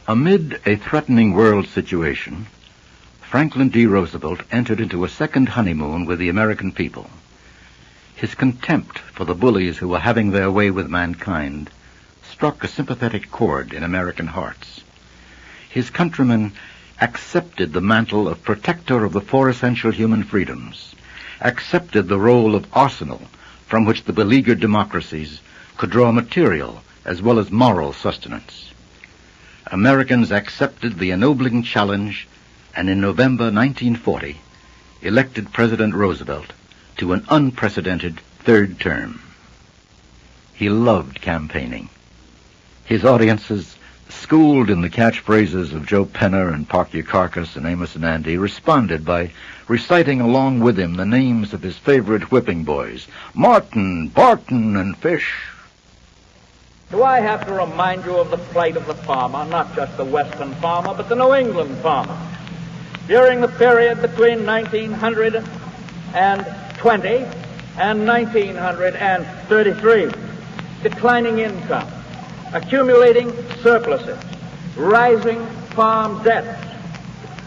Amid a threatening world situation, Franklin D. Roosevelt entered into a second honeymoon with the American people. His contempt for the bullies who were having their way with mankind struck a sympathetic chord in American hearts. His countrymen accepted the mantle of protector of the four essential human freedoms, accepted the role of arsenal from which the beleaguered democracies could draw material as well as moral sustenance. Americans accepted the ennobling challenge and in November 1940 elected President Roosevelt to an unprecedented third term. He loved campaigning. His audiences, schooled in the catchphrases of Joe Penner and Park Your Carcass and Amos and Andy, responded by reciting along with him the names of his favorite whipping boys, Martin, Barton, and Fish. Do I have to remind you of the plight of the farmer, not just the Western farmer, but the New England farmer? During the period between 1920 and 1933, declining income, accumulating surpluses, rising farm debts,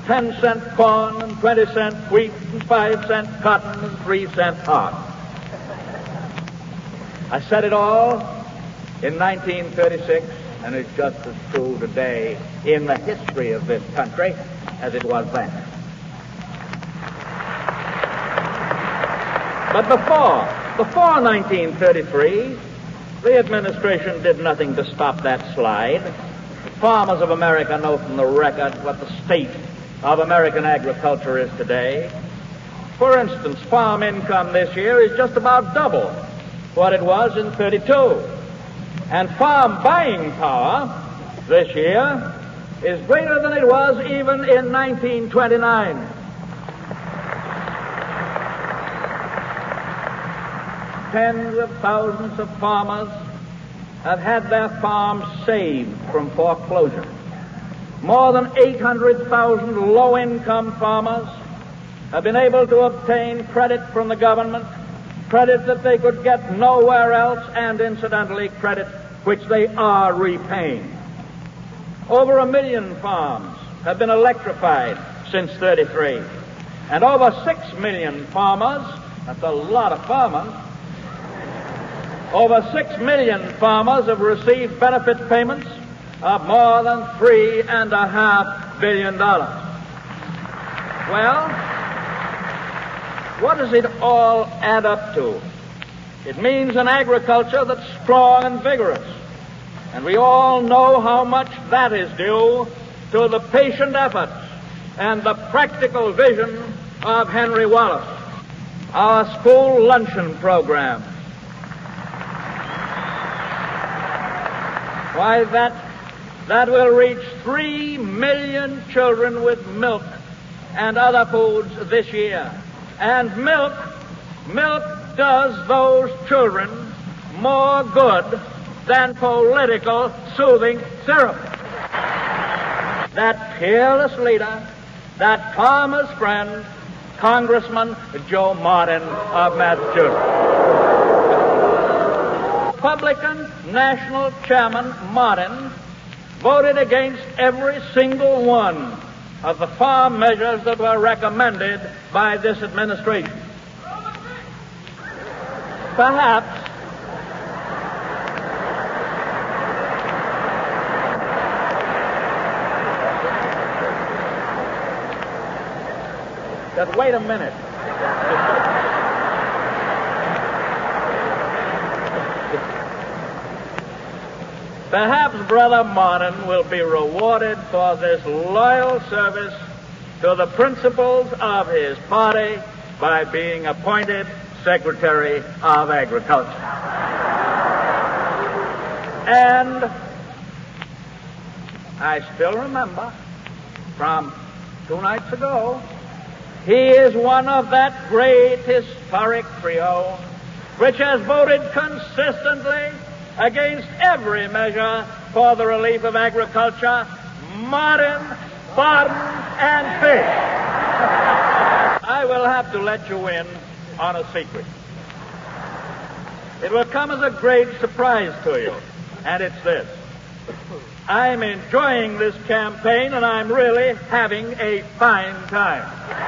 10-cent corn and 20-cent wheat and 5-cent cotton and 3-cent hog. I said it all in 1936, and it's just as true today in the history of this country as it was then. But before 1933, the administration did nothing to stop that slide. The farmers of America know from the record what the state of American agriculture is today. For instance, farm income this year is just about double what it was in 32. And farm buying power this year is greater than it was even in 1929. Tens of thousands of farmers have had their farms saved from foreclosure. More than 800,000 low-income farmers have been able to obtain credit from the government, credit that they could get nowhere else, and incidentally, credit which they are repaying. Over 1 million farms have been electrified since 33, and over 6 million farmers, that's a lot of farmers, over 6 million farmers have received benefit payments of more than $3.5 billion. Well, what does it all add up to? It means an agriculture that's strong and vigorous. And we all know how much that is due to the patient efforts and the practical vision of Henry Wallace. Our school luncheon program. Why, that will reach 3 million children with milk and other foods this year. And milk does those children more good than political soothing syrup. That peerless leader, that farmer's friend, Congressman Joe Martin of Massachusetts. Republican National Chairman Martin voted against every single one of the farm measures that were recommended by this administration. Perhaps just wait a minute. Perhaps Brother Martin will be rewarded for this loyal service to the principles of his party by being appointed Secretary of Agriculture. And I still remember from 2 nights ago, he is one of that great historic trio which has voted consistently against every measure for the relief of agriculture: Martin, Barton, and Fish. I will have to let you in on a secret. It will come as a great surprise to you, and it's this. I'm enjoying this campaign, and I'm really having a fine time.